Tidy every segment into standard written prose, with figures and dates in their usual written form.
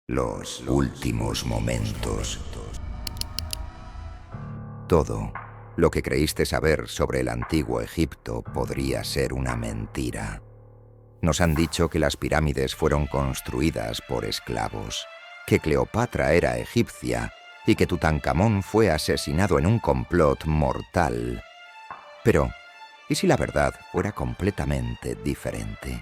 Los últimos momentos. Todo lo que creíste saber sobre el antiguo Egipto podría ser una mentira. Nos han dicho que las pirámides fueron construidas por esclavos, que Cleopatra era egipcia y que Tutankamón fue asesinado en un complot mortal. Pero, ¿y si la verdad fuera completamente diferente?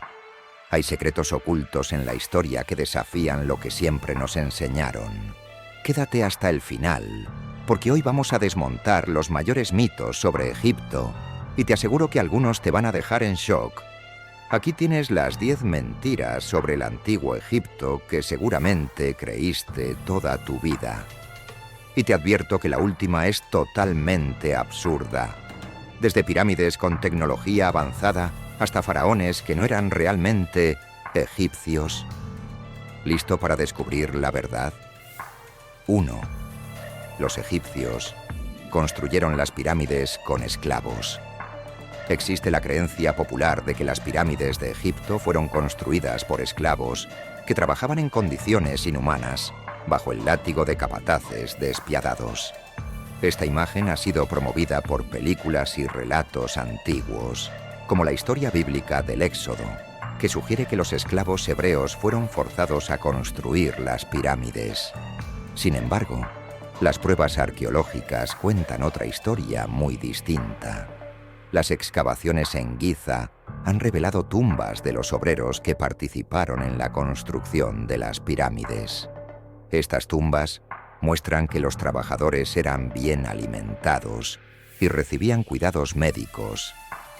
Hay secretos ocultos en la historia que desafían lo que siempre nos enseñaron. Quédate hasta el final, porque hoy vamos a desmontar los mayores mitos sobre Egipto y te aseguro que algunos te van a dejar en shock. Aquí tienes las 10 mentiras sobre el antiguo Egipto que seguramente creíste toda tu vida. Y te advierto que la última es totalmente absurda. Desde pirámides con tecnología avanzada hasta faraones que no eran realmente egipcios. ¿Listo para descubrir la verdad? 1. Los egipcios construyeron las pirámides con esclavos. Existe la creencia popular de que las pirámides de Egipto fueron construidas por esclavos que trabajaban en condiciones inhumanas, bajo el látigo de capataces despiadados. Esta imagen ha sido promovida por películas y relatos antiguos, como la historia bíblica del Éxodo, que sugiere que los esclavos hebreos fueron forzados a construir las pirámides. Sin embargo, las pruebas arqueológicas cuentan otra historia muy distinta. Las excavaciones en Giza han revelado tumbas de los obreros que participaron en la construcción de las pirámides. Estas tumbas muestran que los trabajadores eran bien alimentados y recibían cuidados médicos,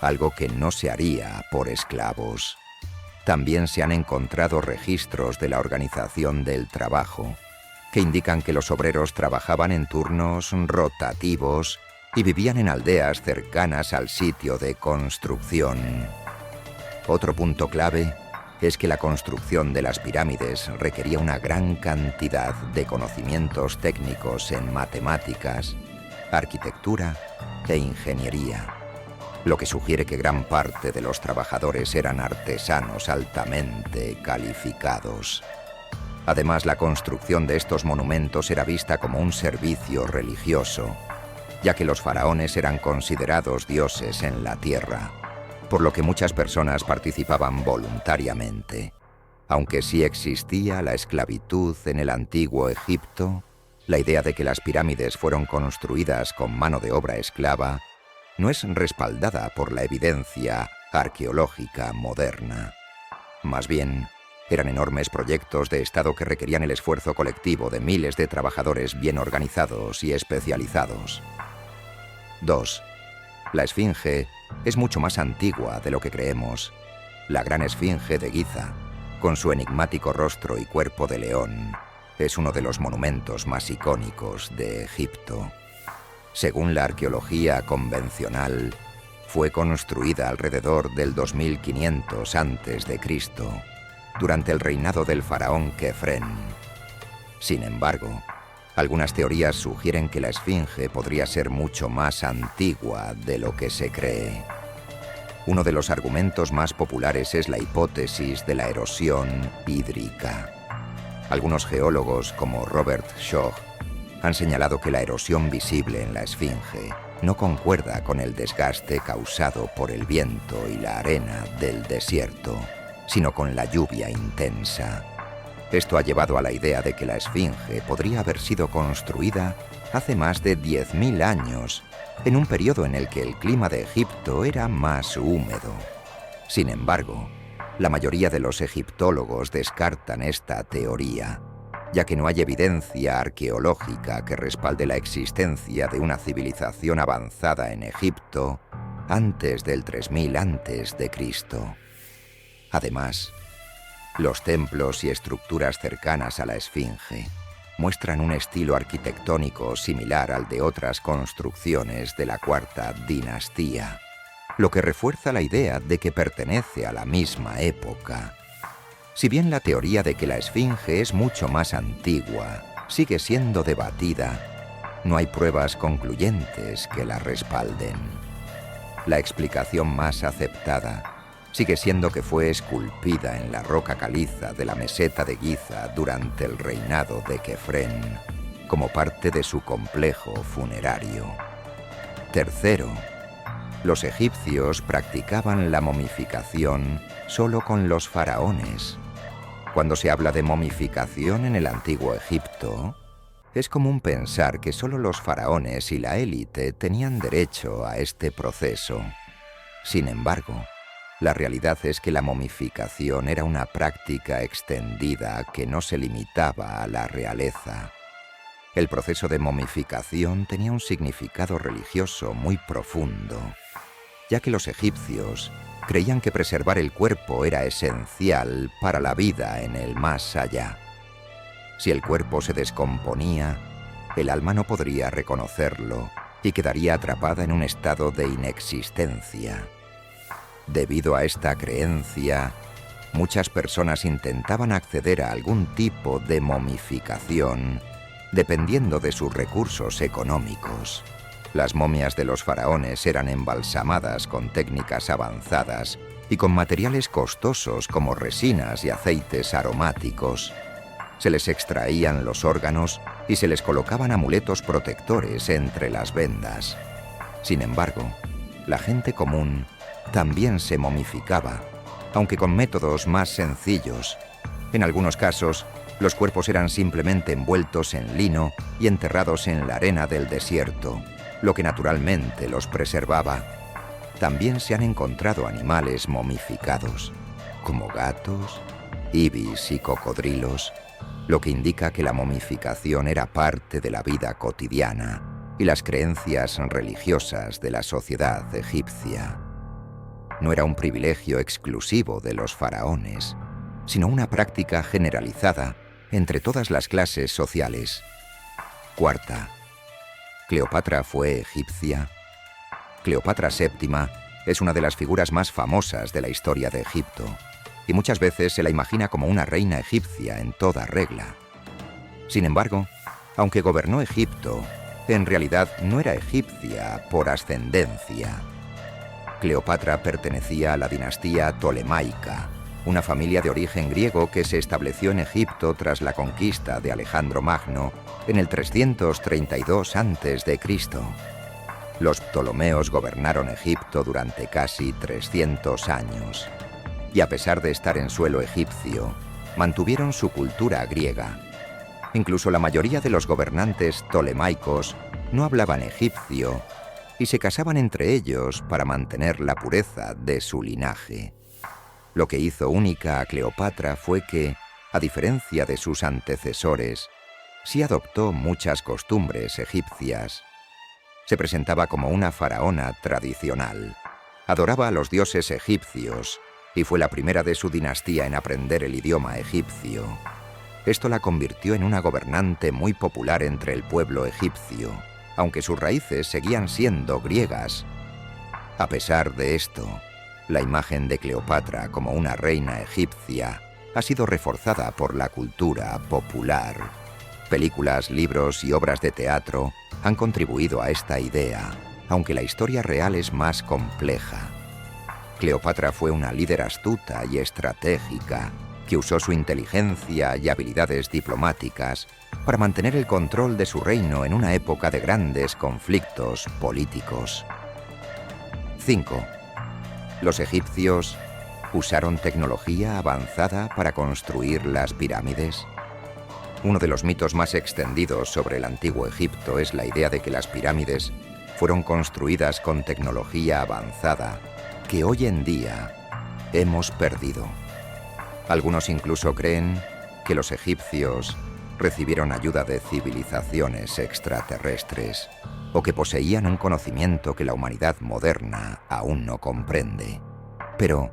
algo que no se haría por esclavos. También se han encontrado registros de la organización del trabajo, que indican que los obreros trabajaban en turnos rotativos y vivían en aldeas cercanas al sitio de construcción. Otro punto clave es que la construcción de las pirámides requería una gran cantidad de conocimientos técnicos en matemáticas, arquitectura e ingeniería, lo que sugiere que gran parte de los trabajadores eran artesanos altamente calificados. Además, la construcción de estos monumentos era vista como un servicio religioso, ya que los faraones eran considerados dioses en la tierra, por lo que muchas personas participaban voluntariamente. Aunque sí existía la esclavitud en el antiguo Egipto, la idea de que las pirámides fueron construidas con mano de obra esclava no es respaldada por la evidencia arqueológica moderna. Más bien, eran enormes proyectos de Estado que requerían el esfuerzo colectivo de miles de trabajadores bien organizados y especializados. 2. La Esfinge es mucho más antigua de lo que creemos. La Gran Esfinge de Giza, con su enigmático rostro y cuerpo de león, es uno de los monumentos más icónicos de Egipto. Según la arqueología convencional, fue construida alrededor del 2500 a.C., durante el reinado del faraón Kefren. Sin embargo, algunas teorías sugieren que la Esfinge podría ser mucho más antigua de lo que se cree. Uno de los argumentos más populares es la hipótesis de la erosión hídrica. Algunos geólogos, como Robert Schoch, han señalado que la erosión visible en la Esfinge no concuerda con el desgaste causado por el viento y la arena del desierto, sino con la lluvia intensa. Esto ha llevado a la idea de que la Esfinge podría haber sido construida hace más de 10.000 años, en un periodo en el que el clima de Egipto era más húmedo. Sin embargo, la mayoría de los egiptólogos descartan esta teoría, ya que no hay evidencia arqueológica que respalde la existencia de una civilización avanzada en Egipto antes del 3000 a.C. Además, los templos y estructuras cercanas a la Esfinge muestran un estilo arquitectónico similar al de otras construcciones de la Cuarta Dinastía, lo que refuerza la idea de que pertenece a la misma época. Si bien la teoría de que la Esfinge es mucho más antigua sigue siendo debatida, no hay pruebas concluyentes que la respalden. La explicación más aceptada sigue siendo que fue esculpida en la roca caliza de la meseta de Giza durante el reinado de Kefren, como parte de su complejo funerario. Tercero, los egipcios practicaban la momificación solo con los faraones. Cuando se habla de momificación en el antiguo Egipto, es común pensar que solo los faraones y la élite tenían derecho a este proceso. Sin embargo, la realidad es que la momificación era una práctica extendida que no se limitaba a la realeza. El proceso de momificación tenía un significado religioso muy profundo, ya que los egipcios creían que preservar el cuerpo era esencial para la vida en el más allá. Si el cuerpo se descomponía, el alma no podría reconocerlo y quedaría atrapada en un estado de inexistencia. Debido a esta creencia, muchas personas intentaban acceder a algún tipo de momificación, dependiendo de sus recursos económicos. Las momias de los faraones eran embalsamadas con técnicas avanzadas y con materiales costosos como resinas y aceites aromáticos. Se les extraían los órganos y se les colocaban amuletos protectores entre las vendas. Sin embargo, la gente común también se momificaba, aunque con métodos más sencillos. En algunos casos, los cuerpos eran simplemente envueltos en lino y enterrados en la arena del desierto, lo que naturalmente los preservaba. También se han encontrado animales momificados, como gatos, ibis y cocodrilos, lo que indica que la momificación era parte de la vida cotidiana y las creencias religiosas de la sociedad egipcia. No era un privilegio exclusivo de los faraones, sino una práctica generalizada entre todas las clases sociales. Cuarta, ¿Cleopatra fue egipcia? Cleopatra VII es una de las figuras más famosas de la historia de Egipto, y muchas veces se la imagina como una reina egipcia en toda regla. Sin embargo, aunque gobernó Egipto, en realidad no era egipcia por ascendencia. Cleopatra pertenecía a la dinastía tolemaica, una familia de origen griego que se estableció en Egipto tras la conquista de Alejandro Magno en el 332 a.C. Los Ptolomeos gobernaron Egipto durante casi 300 años, y a pesar de estar en suelo egipcio, mantuvieron su cultura griega. Incluso la mayoría de los gobernantes tolemaicos no hablaban egipcio y se casaban entre ellos para mantener la pureza de su linaje. Lo que hizo única a Cleopatra fue que, a diferencia de sus antecesores, sí adoptó muchas costumbres egipcias. Se presentaba como una faraona tradicional, adoraba a los dioses egipcios y fue la primera de su dinastía en aprender el idioma egipcio. Esto la convirtió en una gobernante muy popular entre el pueblo egipcio, aunque sus raíces seguían siendo griegas. A pesar de esto, la imagen de Cleopatra como una reina egipcia ha sido reforzada por la cultura popular. Películas, libros y obras de teatro han contribuido a esta idea, aunque la historia real es más compleja. Cleopatra fue una líder astuta y estratégica que usó su inteligencia y habilidades diplomáticas para mantener el control de su reino en una época de grandes conflictos políticos. 5. ¿Los egipcios usaron tecnología avanzada para construir las pirámides? Uno de los mitos más extendidos sobre el antiguo Egipto es la idea de que las pirámides fueron construidas con tecnología avanzada que hoy en día hemos perdido. Algunos incluso creen que los egipcios recibieron ayuda de civilizaciones extraterrestres o que poseían un conocimiento que la humanidad moderna aún no comprende. Pero,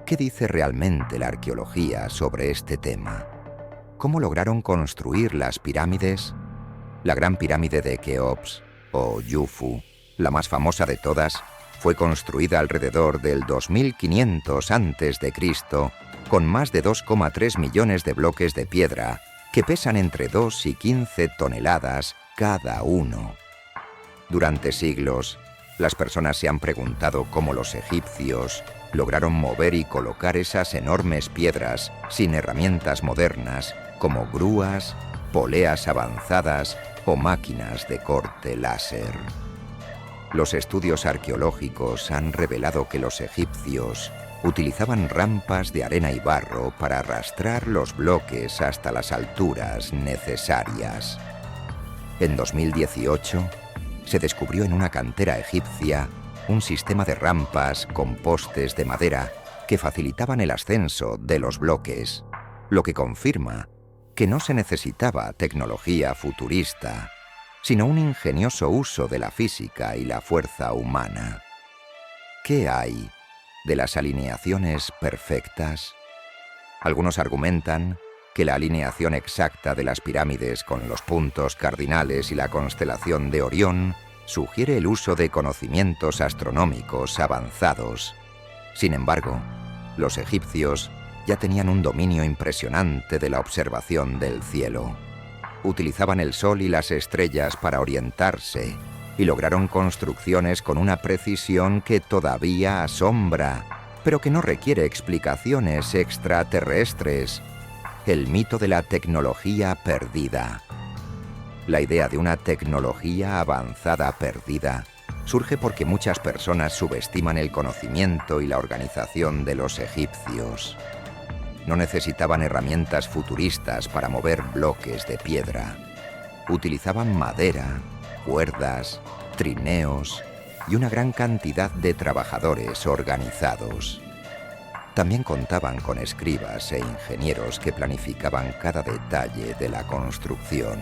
¿qué dice realmente la arqueología sobre este tema? ¿Cómo lograron construir las pirámides? La Gran Pirámide de Keops, o Yufu, la más famosa de todas, fue construida alrededor del 2500 a.C., con más de 2,3 millones de bloques de piedra que pesan entre 2 y 15 toneladas cada uno. Durante siglos, las personas se han preguntado cómo los egipcios lograron mover y colocar esas enormes piedras sin herramientas modernas como grúas, poleas avanzadas o máquinas de corte láser. Los estudios arqueológicos han revelado que los egipcios utilizaban rampas de arena y barro para arrastrar los bloques hasta las alturas necesarias. En 2018, se descubrió en una cantera egipcia un sistema de rampas con postes de madera que facilitaban el ascenso de los bloques, lo que confirma que no se necesitaba tecnología futurista, sino un ingenioso uso de la física y la fuerza humana. ¿Qué hay de las alineaciones perfectas? Algunos argumentan que la alineación exacta de las pirámides con los puntos cardinales y la constelación de Orión sugiere el uso de conocimientos astronómicos avanzados. Sin embargo, los egipcios ya tenían un dominio impresionante de la observación del cielo. Utilizaban el sol y las estrellas para orientarse y lograron construcciones con una precisión que todavía asombra, pero que no requiere explicaciones extraterrestres. El mito de la tecnología perdida. La idea de una tecnología avanzada perdida surge porque muchas personas subestiman el conocimiento y la organización de los egipcios. No necesitaban herramientas futuristas para mover bloques de piedra. Utilizaban madera, cuerdas, trineos y una gran cantidad de trabajadores organizados. También contaban con escribas e ingenieros que planificaban cada detalle de la construcción.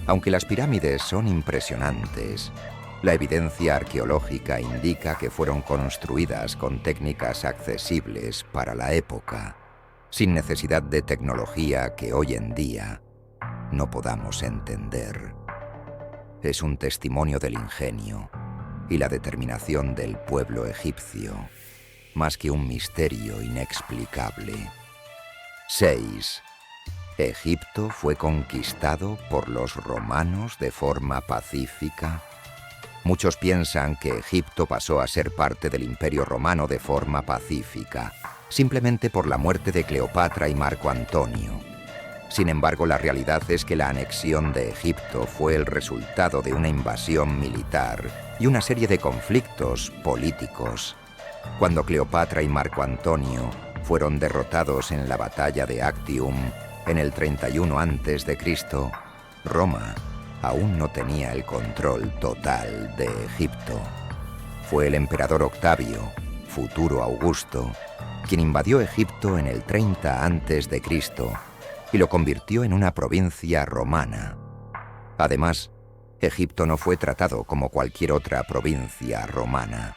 Aunque las pirámides son impresionantes, la evidencia arqueológica indica que fueron construidas con técnicas accesibles para la época, sin necesidad de tecnología que hoy en día no podamos entender. Es un testimonio del ingenio y la determinación del pueblo egipcio, más que un misterio inexplicable. 6. ¿Egipto fue conquistado por los romanos de forma pacífica? Muchos piensan que Egipto pasó a ser parte del Imperio Romano de forma pacífica, simplemente por la muerte de Cleopatra y Marco Antonio. Sin embargo, la realidad es que la anexión de Egipto fue el resultado de una invasión militar y una serie de conflictos políticos. Cuando Cleopatra y Marco Antonio fueron derrotados en la batalla de Actium en el 31 a.C., Roma aún no tenía el control total de Egipto. Fue el emperador Octavio, futuro Augusto, quien invadió Egipto en el 30 a.C. y lo convirtió en una provincia romana. Además, Egipto no fue tratado como cualquier otra provincia romana.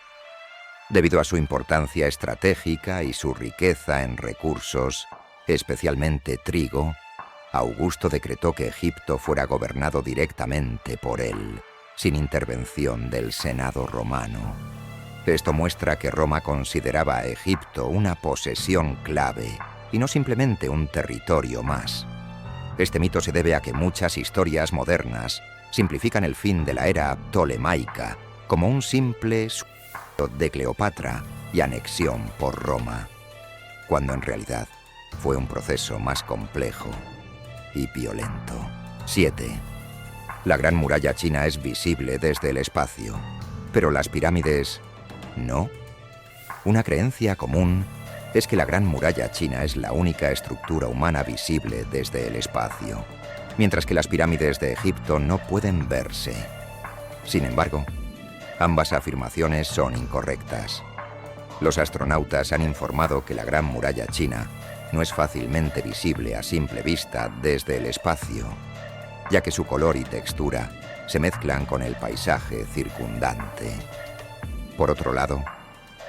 Debido a su importancia estratégica y su riqueza en recursos, especialmente trigo, Augusto decretó que Egipto fuera gobernado directamente por él, sin intervención del Senado romano. Esto muestra que Roma consideraba a Egipto una posesión clave y no simplemente un territorio más. Este mito se debe a que muchas historias modernas simplifican el fin de la era ptolemaica como un simple de Cleopatra y anexión por Roma, cuando en realidad fue un proceso más complejo y violento. 7. La Gran Muralla China es visible desde el espacio, pero las pirámides no. Una creencia común es que la Gran Muralla China es la única estructura humana visible desde el espacio, mientras que las pirámides de Egipto no pueden verse. Sin embargo, ambas afirmaciones son incorrectas. Los astronautas han informado que la Gran Muralla China no es fácilmente visible a simple vista desde el espacio, ya que su color y textura se mezclan con el paisaje circundante. Por otro lado,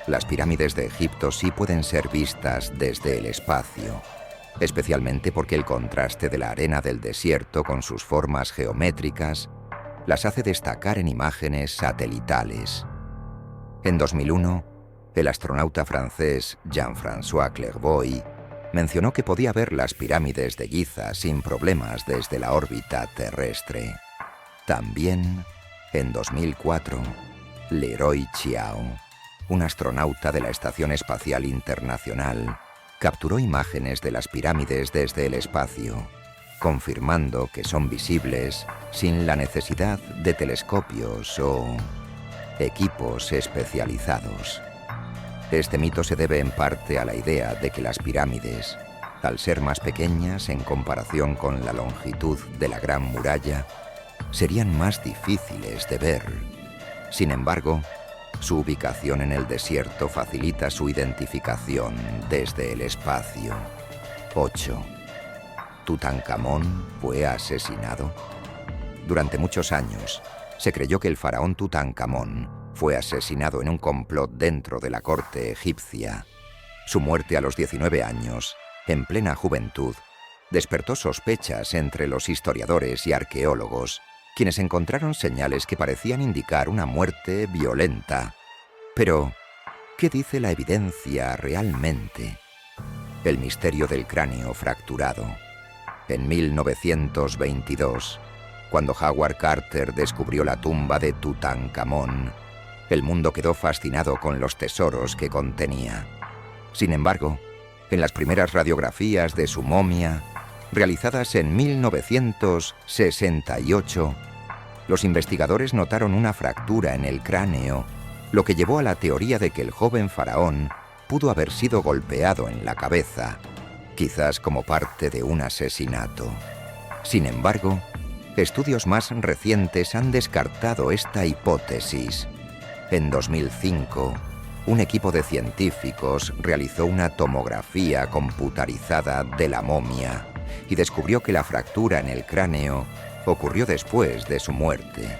las pirámides de Egipto sí pueden ser vistas desde el espacio, especialmente porque el contraste de la arena del desierto con sus formas geométricas las hace destacar en imágenes satelitales. En 2001, el astronauta francés Jean-François Clairvoy mencionó que podía ver las pirámides de Giza sin problemas desde la órbita terrestre. También, en 2004, Leroy Chiao, un astronauta de la Estación Espacial Internacional, capturó imágenes de las pirámides desde el espacio, confirmando que son visibles sin la necesidad de telescopios o equipos especializados. Este mito se debe en parte a la idea de que las pirámides, al ser más pequeñas en comparación con la longitud de la Gran Muralla, serían más difíciles de ver. Sin embargo, su ubicación en el desierto facilita su identificación desde el espacio. 8. ¿Tutankamón fue asesinado? Durante muchos años, se creyó que el faraón Tutankamón fue asesinado en un complot dentro de la corte egipcia. Su muerte a los 19 años, en plena juventud, despertó sospechas entre los historiadores y arqueólogos, quienes encontraron señales que parecían indicar una muerte violenta. Pero, ¿qué dice la evidencia realmente? El misterio del cráneo fracturado. En 1922, cuando Howard Carter descubrió la tumba de Tutankamón, el mundo quedó fascinado con los tesoros que contenía. Sin embargo, en las primeras radiografías de su momia, realizadas en 1968, los investigadores notaron una fractura en el cráneo, lo que llevó a la teoría de que el joven faraón pudo haber sido golpeado en la cabeza, quizás como parte de un asesinato. Sin embargo, estudios más recientes han descartado esta hipótesis. En 2005, un equipo de científicos realizó una tomografía computarizada de la momia y descubrió que la fractura en el cráneo ocurrió después de su muerte,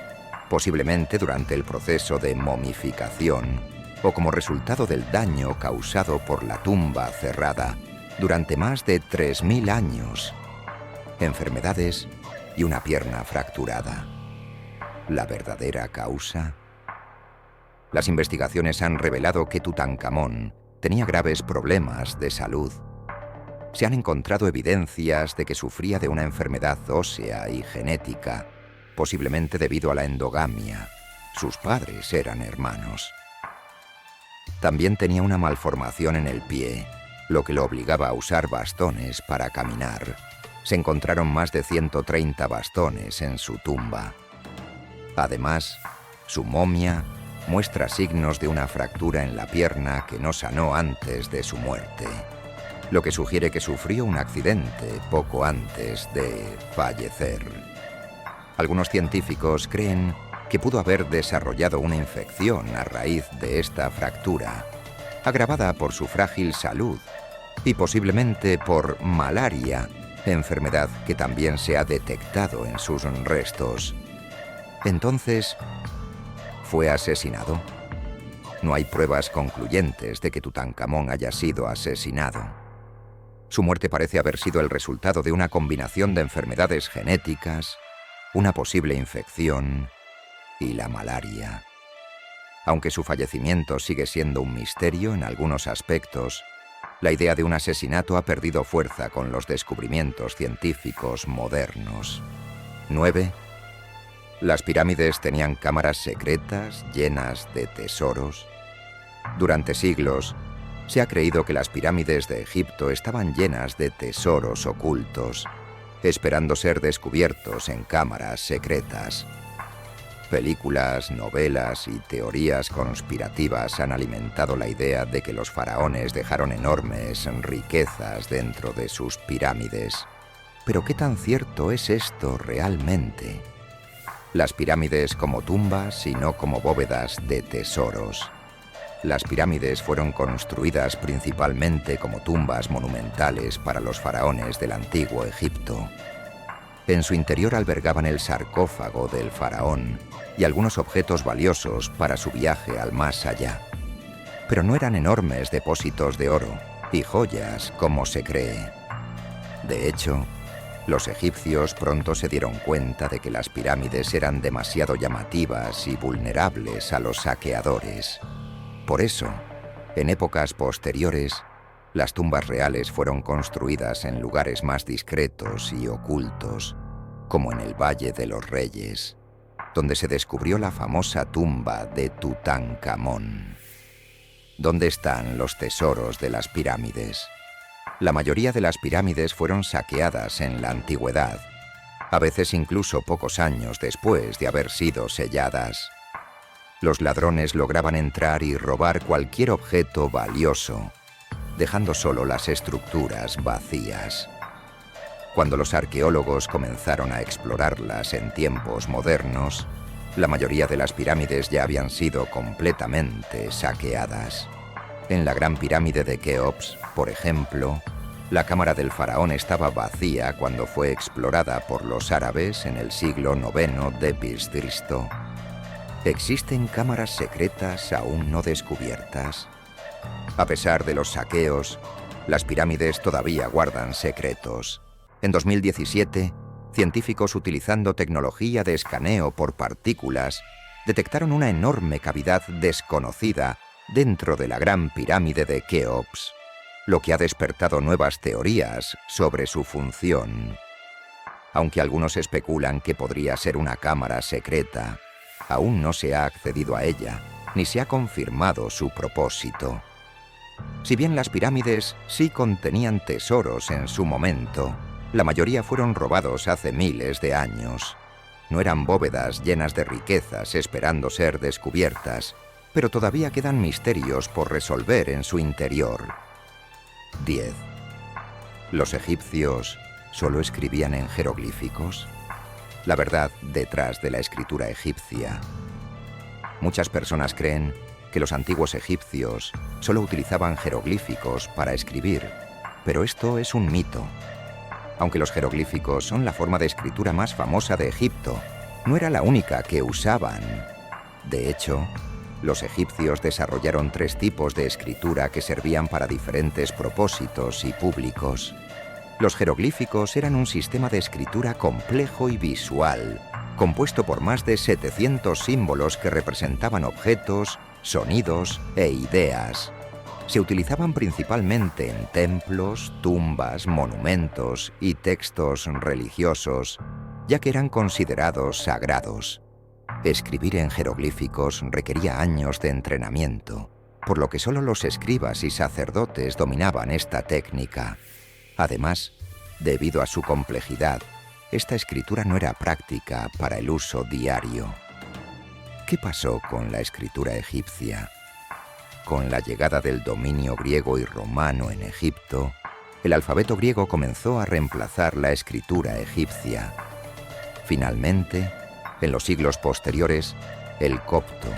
posiblemente durante el proceso de momificación o como resultado del daño causado por la tumba cerrada durante más de 3.000 años, enfermedades y una pierna fracturada. ¿La verdadera causa? Las investigaciones han revelado que Tutankamón tenía graves problemas de salud. Se han encontrado evidencias de que sufría de una enfermedad ósea y genética, posiblemente debido a la endogamia. Sus padres eran hermanos. También tenía una malformación en el pie, lo que lo obligaba a usar bastones para caminar. Se encontraron más de 130 bastones en su tumba. Además, su momia muestra signos de una fractura en la pierna que no sanó antes de su muerte, lo que sugiere que sufrió un accidente poco antes de fallecer. Algunos científicos creen que pudo haber desarrollado una infección a raíz de esta fractura, agravada por su frágil salud y posiblemente por malaria, enfermedad que también se ha detectado en sus restos. Entonces, ¿fue asesinado? No hay pruebas concluyentes de que Tutankamón haya sido asesinado. Su muerte parece haber sido el resultado de una combinación de enfermedades genéticas, una posible infección y la malaria. Aunque su fallecimiento sigue siendo un misterio en algunos aspectos, la idea de un asesinato ha perdido fuerza con los descubrimientos científicos modernos. 9. ¿Las pirámides tenían cámaras secretas llenas de tesoros? Durante siglos, se ha creído que las pirámides de Egipto estaban llenas de tesoros ocultos, esperando ser descubiertos en cámaras secretas. Películas, novelas y teorías conspirativas han alimentado la idea de que los faraones dejaron enormes riquezas dentro de sus pirámides. Pero ¿qué tan cierto es esto realmente? Las pirámides como tumbas y no como bóvedas de tesoros. Las pirámides fueron construidas principalmente como tumbas monumentales para los faraones del antiguo Egipto. En su interior albergaban el sarcófago del faraón y algunos objetos valiosos para su viaje al más allá. Pero no eran enormes depósitos de oro y joyas como se cree. De hecho, los egipcios pronto se dieron cuenta de que las pirámides eran demasiado llamativas y vulnerables a los saqueadores. Por eso, en épocas posteriores, las tumbas reales fueron construidas en lugares más discretos y ocultos, como en el Valle de los Reyes, donde se descubrió la famosa tumba de Tutankamón. ¿Dónde están los tesoros de las pirámides? La mayoría de las pirámides fueron saqueadas en la antigüedad, a veces incluso pocos años después de haber sido selladas. Los ladrones lograban entrar y robar cualquier objeto valioso, dejando solo las estructuras vacías. Cuando los arqueólogos comenzaron a explorarlas en tiempos modernos, la mayoría de las pirámides ya habían sido completamente saqueadas. En la Gran Pirámide de Keops, por ejemplo, la cámara del faraón estaba vacía cuando fue explorada por los árabes en el siglo IX d.C. ¿Existen cámaras secretas aún no descubiertas? A pesar de los saqueos, las pirámides todavía guardan secretos. En 2017, científicos utilizando tecnología de escaneo por partículas detectaron una enorme cavidad desconocida dentro de la Gran Pirámide de Keops, lo que ha despertado nuevas teorías sobre su función. Aunque algunos especulan que podría ser una cámara secreta, aún no se ha accedido a ella, ni se ha confirmado su propósito. Si bien las pirámides sí contenían tesoros en su momento, la mayoría fueron robados hace miles de años. No eran bóvedas llenas de riquezas esperando ser descubiertas, pero todavía quedan misterios por resolver en su interior. 10. ¿Los egipcios solo escribían en jeroglíficos? La verdad detrás de la escritura egipcia. Muchas personas creen que los antiguos egipcios solo utilizaban jeroglíficos para escribir, pero esto es un mito. Aunque los jeroglíficos son la forma de escritura más famosa de Egipto, no era la única que usaban. De hecho, los egipcios desarrollaron 3 tipos de escritura que servían para diferentes propósitos y públicos. Los jeroglíficos eran un sistema de escritura complejo y visual, compuesto por más de 700 símbolos que representaban objetos, sonidos e ideas. Se utilizaban principalmente en templos, tumbas, monumentos y textos religiosos, ya que eran considerados sagrados. Escribir en jeroglíficos requería años de entrenamiento, por lo que solo los escribas y sacerdotes dominaban esta técnica. Además, debido a su complejidad, esta escritura no era práctica para el uso diario. ¿Qué pasó con la escritura egipcia? Con la llegada del dominio griego y romano en Egipto, el alfabeto griego comenzó a reemplazar la escritura egipcia. Finalmente, en los siglos posteriores, el copto,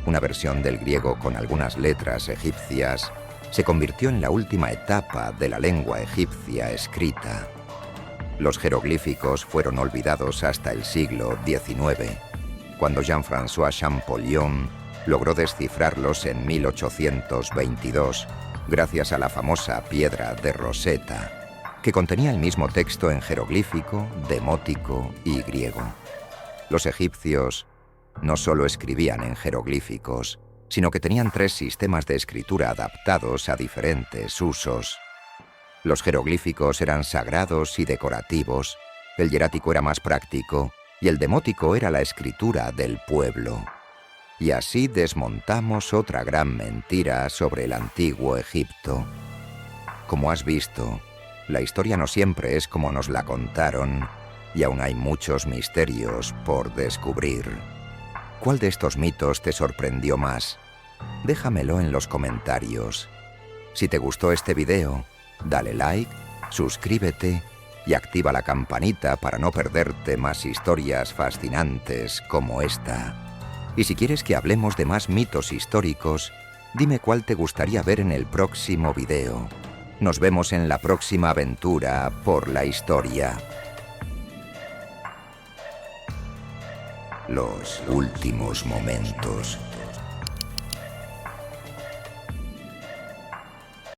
una versión del griego con algunas letras egipcias, se convirtió en la última etapa de la lengua egipcia escrita. Los jeroglíficos fueron olvidados hasta el siglo XIX, cuando Jean-François Champollion logró descifrarlos en 1822, gracias a la famosa piedra de Rosetta, que contenía el mismo texto en jeroglífico, demótico y griego. Los egipcios no solo escribían en jeroglíficos, sino que tenían 3 sistemas de escritura adaptados a diferentes usos. Los jeroglíficos eran sagrados y decorativos, el hierático era más práctico y el demótico era la escritura del pueblo. Y así desmontamos otra gran mentira sobre el antiguo Egipto. Como has visto, la historia no siempre es como nos la contaron, y aún hay muchos misterios por descubrir. ¿Cuál de estos mitos te sorprendió más? Déjamelo en los comentarios. Si te gustó este video, dale like, suscríbete y activa la campanita para no perderte más historias fascinantes como esta. Y si quieres que hablemos de más mitos históricos, dime cuál te gustaría ver en el próximo video. Nos vemos en la próxima aventura por la historia. Los últimos momentos.